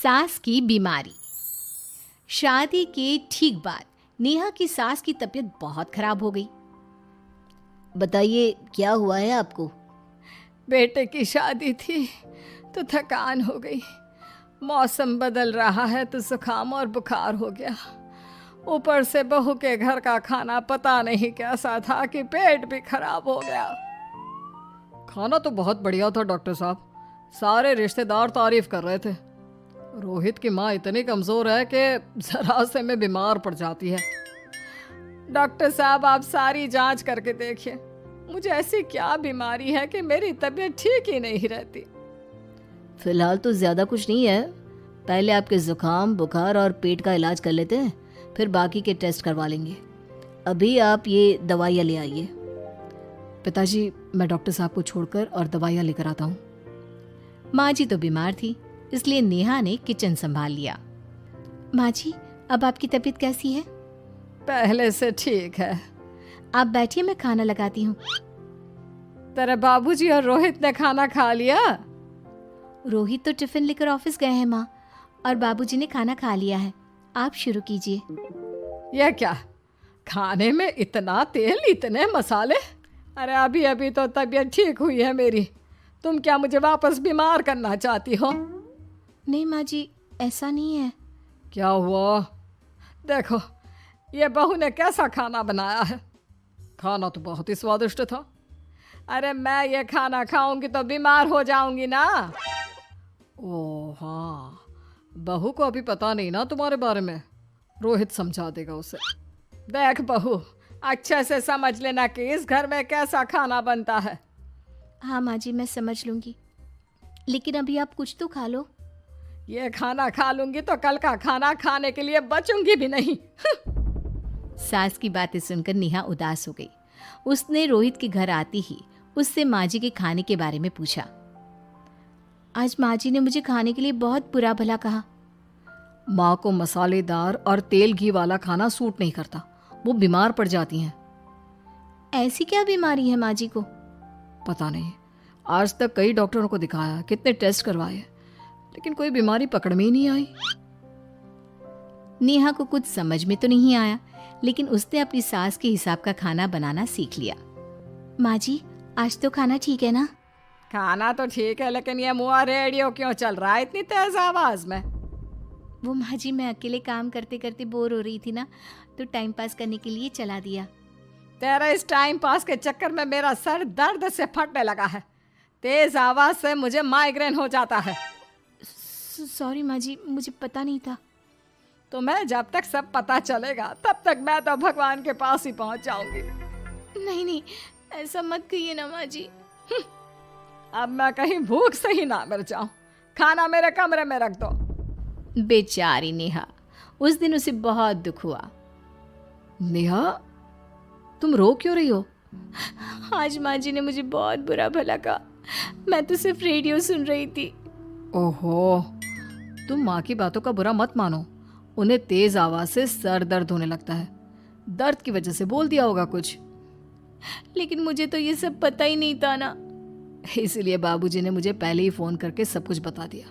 सास की बीमारी। शादी के ठीक बाद नेहा की सास की तबीयत बहुत खराब हो गई। बताइए क्या हुआ है आपको? बेटे की शादी थी तो थकान हो गई। मौसम बदल रहा है तो जुकाम और बुखार हो गया। ऊपर से बहू के घर का खाना पता नहीं कैसा था कि पेट भी खराब हो गया। खाना तो बहुत बढ़िया था डॉक्टर साहब, सारे रिश्तेदार तारीफ कर रहे थे। रोहित की माँ इतनी कमज़ोर है कि जरा से में बीमार पड़ जाती है। डॉक्टर साहब आप सारी जांच करके देखिए, मुझे ऐसी क्या बीमारी है कि मेरी तबीयत ठीक ही नहीं रहती। फिलहाल तो ज़्यादा कुछ नहीं है, पहले आपके जुकाम बुखार और पेट का इलाज कर लेते हैं, फिर बाकी के टेस्ट करवा लेंगे। अभी आप ये दवाइयाँ ले आइए। पिताजी मैं डॉक्टर साहब को छोड़कर और दवाइयाँ लेकर आता हूँ। माँ जी तो बीमार थी, इसलिए नेहा ने किचन संभाल लिया। माँ जी अब आपकी तबीयत कैसी है? पहले से ठीक है। आप बैठिए, मैं खाना लगाती हूँ। तेरे बाबूजी और रोहित ने खाना खा लिया? रोहित तो टिफिन लेकर ऑफिस गए हैं माँ, और बाबूजी ने खाना खा लिया है। आप शुरू कीजिए। यह क्या, खाने में इतना तेल इतने मसाले? अरे अभी अभी तो तबीयत ठीक हुई है मेरी, तुम क्या मुझे वापस बीमार करना चाहती हो? नहीं माँ जी, ऐसा नहीं है। क्या हुआ? देखो ये बहू ने कैसा खाना बनाया है। खाना तो बहुत ही स्वादिष्ट था। अरे मैं ये खाना खाऊंगी तो बीमार हो जाऊंगी ना। ओह हाँ, बहू को अभी पता नहीं ना तुम्हारे बारे में, रोहित समझा देगा उसे। देख बहू, अच्छे से समझ लेना कि इस घर में कैसा खाना बनता है। हाँ माँ जी, मैं समझ लूँगी, लेकिन अभी आप कुछ तो खा लो। ये खाना खा लूंगी तो कल का खाना खाने के लिए बचूंगी भी नहीं। सास की बातें सुनकर नेहा उदास हो गई। उसने रोहित के घर आते ही उससे माँ जी के खाने के बारे में पूछा। आज माँ जी ने मुझे खाने के लिए बहुत बुरा भला कहा। माँ को मसालेदार और तेल घी वाला खाना सूट नहीं करता, वो बीमार पड़ जाती हैं। ऐसी क्या बीमारी है माँ जी को? पता नहीं, आज तक कई डॉक्टरों को दिखाया, कितने टेस्ट करवाए, लेकिन कोई बीमारी पकड़ में ही नहीं आई। नेहा को कुछ समझ में तो नहीं आया, लेकिन उसने अपनी सास के हिसाब का खाना बनाना सीख लिया। माँ जी आज तो खाना ठीक है ना? खाना तो ठीक है, लेकिन ये मुआ रेडियो क्यों चल रहा है इतनी तेज आवाज में? वो माँ जी मैं अकेले काम करते करते बोर हो रही थी ना, तो टाइम पास करने के लिए चला दिया। तेरा इस टाइम पास के चक्कर में मेरा सर दर्द से फटने लगा है। तेज आवाज से मुझे माइग्रेन हो जाता है। सॉरी माँ जी, मुझे पता नहीं था। तुम्हें जब तक सब पता चलेगा तब तक मैं तो भगवान के पास ही पहुंच जाऊंगी। नहीं नहीं, ऐसा मत कहिए ना माँ जी। अब मैं कहीं भूख से ही ना मर जाऊं। खाना मेरे कमरे में रख दो। बेचारी नेहा, उस दिन उसे बहुत दुख हुआ। नेहा तुम रो क्यों रही हो? आज माँ जी ने मुझे बहुत बुरा भला कहा, मैं तो सिर्फ रेडियो सुन रही थी। ओहो, तुम माँ की बातों का बुरा मत मानो, उन्हें तेज आवाज से सर दर्द होने लगता है, दर्द की वजह से बोल दिया होगा कुछ। लेकिन मुझे तो ये सब पता ही नहीं था ना। इसीलिए बाबूजी ने मुझे पहले ही फोन करके सब कुछ बता दिया,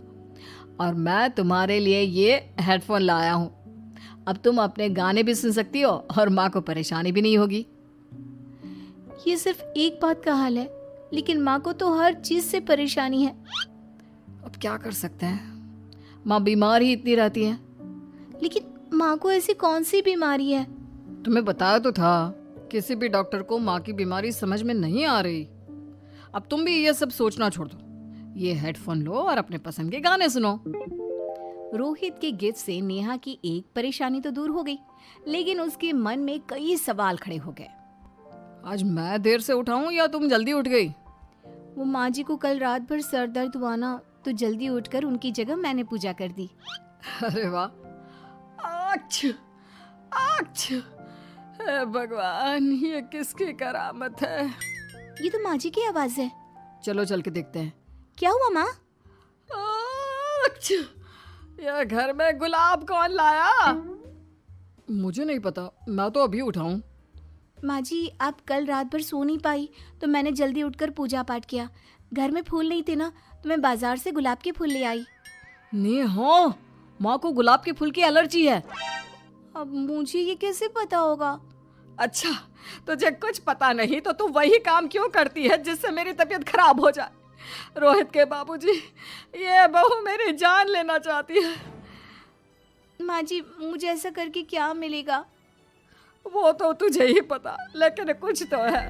और मैं तुम्हारे लिए ये हेडफोन लाया हूँ। अब तुम अपने गाने भी सुन सकती हो और माँ को परेशानी भी नहीं होगी। ये सिर्फ एक बात का हाल है, लेकिन माँ को तो हर चीज से परेशानी है। अब क्या कर सकते हैं, माँ बीमार ही इतनी रहती है। लेकिन माँ को ऐसी कौन सी बीमारी है? तुम्हें बताया तो था, किसी भी डॉक्टर को माँ की बीमारी समझ में नहीं आ रही। अब तुम भी ये सब सोचना छोड़ दो, ये हेडफोन लो और अपने पसंद के गाने सुनो। रोहित के गिफ्ट से नेहा की एक परेशानी तो दूर हो गई, लेकिन उसके मन में कई सवाल खड़े हो गए। आज मैं देर से उठाऊं या तुम जल्दी उठ गई? वो माँ जी को कल रात भर सर दर्द हुआ ना, तो जल्दी उठकर उनकी जगह मैंने पूजा कर दी। अरे वाह, अच्छा अच्छा, हे भगवान ये किसकी करामत है? ये तो माँ जी की आवाज है। चलो चल के देखते हैं। क्या हुआ माँ? अच्छा, यह घर में गुलाब कौन लाया? मुझे नहीं पता, मैं तो अभी उठा हूँ। माँ जी आप कल रात भर सो नहीं पाई, तो मैंने जल्दी उठकर पूजा पाठ किया। घर में फूल नहीं थे ना, तो मैं बाजार से गुलाब के फूल ले आई। नेहा, माँ को गुलाब के फूल की एलर्जी है। अब मुझे ये कैसे पता होगा? अच्छा, तुझे कुछ पता नहीं तो तू वही काम क्यों करती है जिससे मेरी तबीयत खराब हो जाए? रोहित के बाबूजी, ये बहू मेरी जान लेना चाहती है। माँ जी, मुझे ऐसा करके क्या मिलेगा? वो तो तुझे ही पता, लेकिन कुछ तो है।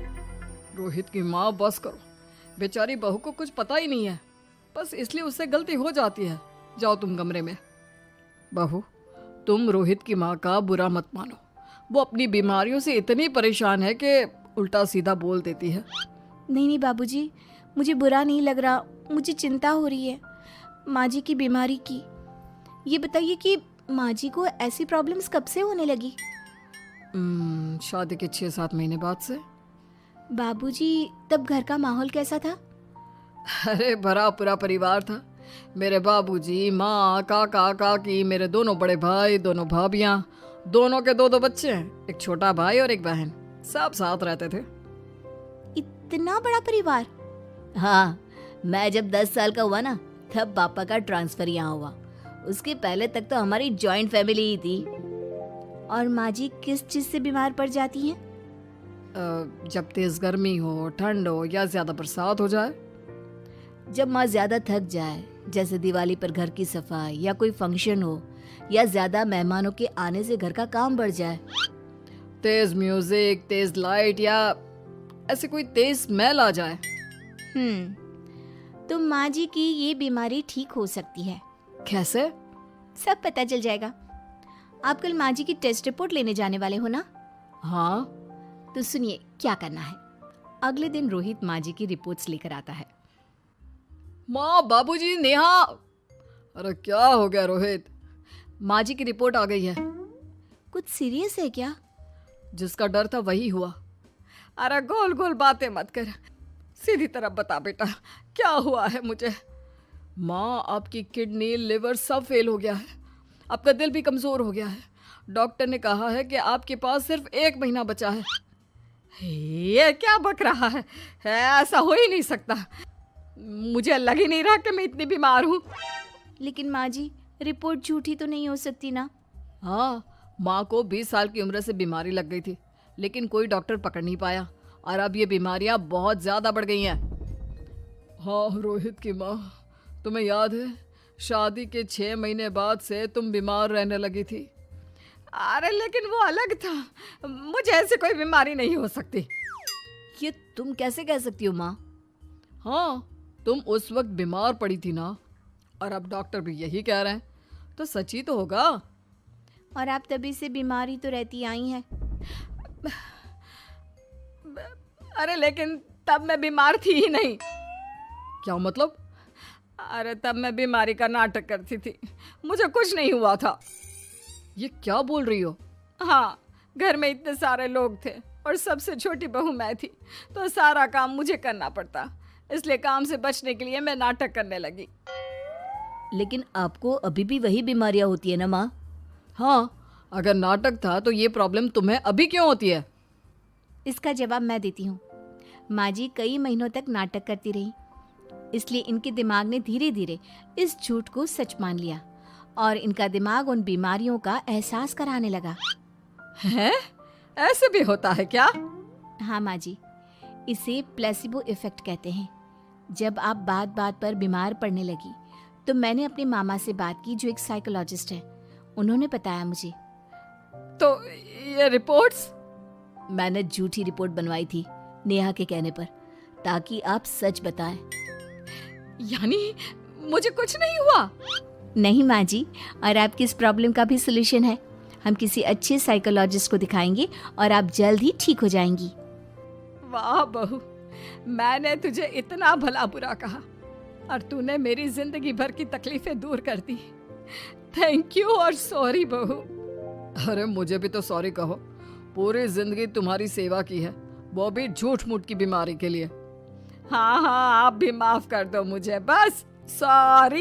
रोहित की माँ, बस करो। बेचारी बहू को कुछ पता ही नहीं है, बस इसलिए उससे गलती हो जाती है। जाओ तुम कमरे में। बहू, तुम रोहित की माँ का बुरा मत मानो। वो अपनी बीमारियों से इतनी परेशान है कि उल्टा सीधा बोल देती है। नहीं नहीं बाबूजी, मुझे बुरा नहीं लग रहा, मुझे चिंता हो रही है माँ जी की बीमारी की। ये बताइए कि माँ जी को ऐसी प्रॉब्लम्स कब से होने लगी? शादी के 6-7 महीने बाद से। बाबूजी, तब घर का माहौल कैसा था? अरे भरा पूरा परिवार था। मेरे बाबूजी, माँ, काका, काकी, मेरे दोनों बड़े भाई, दोनों भाभियाँ, दोनों के 2-2 बच्चे हैं, एक छोटा भाई और एक बहन। सब साथ रहते थे। इतना बड़ा परिवार? हाँ, मैं जब 10 साल का हुआ ना, तब पापा का ट्रांसफर यहाँ हुआ। उसके पहले तक तो हमारी जॉइंट फैमिली ही थी। और माँ जी किस चीज़ से बीमार पड़ जाती हैं? जब तेज गर्मी हो, ठंड हो या ज्यादा बरसात हो जाए। जब माँ ज्यादा थक जाए, जैसे दिवाली पर घर की सफाई या कोई फंक्शन हो, या ज्यादा मेहमानों के आने से घर का काम बढ़ जाए। तेज म्यूजिक, तेज लाइट या ऐसे कोई तेज स्मेल आ जाए। तो माँ जी की ये बीमारी ठीक हो सकती है। कैसे? सब पता चल जाएगा। आप कल माँ जी की टेस्ट रिपोर्ट लेने जाने वाले हो ना? हाँ। तो सुनिए क्या करना है। अगले दिन रोहित माँ जी की रिपोर्ट्स लेकर आता है। माँ, बाबूजी, नेहा। अरे क्या हो गया रोहित? माँ जी की रिपोर्ट आ गई है। कुछ सीरियस है क्या? जिसका डर था वही हुआ। अरे गोल गोल बातें मत कर, सीधी तरफ बता बेटा, क्या हुआ है मुझे? माँ, आपकी किडनी, लिवर सब फेल हो गया है। आपका दिल भी कमज़ोर हो गया है। डॉक्टर ने कहा है कि आपके पास सिर्फ 1 महीना बचा है। ये क्या बक रहा है? ऐसा हो ही नहीं सकता। मुझे लग ही नहीं रहा कि मैं इतनी बीमार हूँ। लेकिन माँ जी, रिपोर्ट झूठी तो नहीं हो सकती ना? हाँ, माँ को 20 साल की उम्र से बीमारी लग गई थी, लेकिन कोई डॉक्टर पकड़ नहीं पाया और अब ये बीमारियाँ बहुत ज़्यादा बढ़ गई हैं। हाँ रोहित की माँ, तुम्हें याद है शादी के 6 महीने बाद से तुम बीमार रहने लगी थी। अरे लेकिन वो अलग था, मुझे ऐसे कोई बीमारी नहीं हो सकती। ये तुम कैसे कह सकती हो माँ? हाँ, तुम उस वक्त बीमार पड़ी थी ना, और अब डॉक्टर भी यही कह रहे हैं, तो सच ही तो होगा। और आप तभी से बीमारी तो रहती आई हैं। अरे लेकिन तब मैं बीमार थी ही नहीं। क्या मतलब? अरे तब मैं बीमारी का नाटक करती थी, मुझे कुछ नहीं हुआ था। ये क्या बोल रही हो? हाँ, घर में इतने सारे लोग थे और सबसे छोटी बहू मैं थी, तो सारा काम मुझे करना पड़ता, इसलिए काम से बचने के लिए मैं नाटक करने लगी। लेकिन आपको अभी भी वही बीमारियां होती है ना माँ? हाँ, अगर नाटक था तो ये प्रॉब्लम तुम्हें अभी क्यों होती है? इसका जवाब मैं देती हूँ। माँ जी कई महीनों तक नाटक करती रही, इसलिए इनके दिमाग ने धीरे धीरे इस झूठ को सच मान लिया और इनका दिमाग उन बीमारियों का एहसास कराने लगा। हैं? ऐसे भी होता है क्या? हाँ माँ जी, इसे प्लेसिबो इफेक्ट कहते हैं। जब आप बात बात पर बीमार पड़ने लगी तो मैंने अपने मामा से बात की, जो एक साइकोलॉजिस्ट है। उन्होंने बताया मुझे। तो ये रिपोर्ट्स? मैंने झूठी रिपोर्ट बनवाई थी नेहा के कहने पर, ताकि आप सच बताएं। यानी मुझे कुछ नहीं हुआ? नहीं माँ जी, और आपकी इस प्रॉब्लम का भी सलूशन है। हम किसी अच्छे साइकोलॉजिस्ट को दिखाएंगे और आप जल्द ही ठीक हो जाएंगी। वाह बहू, मैंने तुझे इतना भला बुरा कहा और तूने मेरी जिंदगी भर की तकलीफें दूर कर दी। थैंक यू और सॉरी बहू। अरे मुझे भी तो सॉरी कहो, पूरी जिंदगी तुम्हारी सेवा की है, वो भी झूठ मूठ की बीमारी के लिए। हाँ हाँ, आप भी माफ कर दो मुझे, बस सॉरी।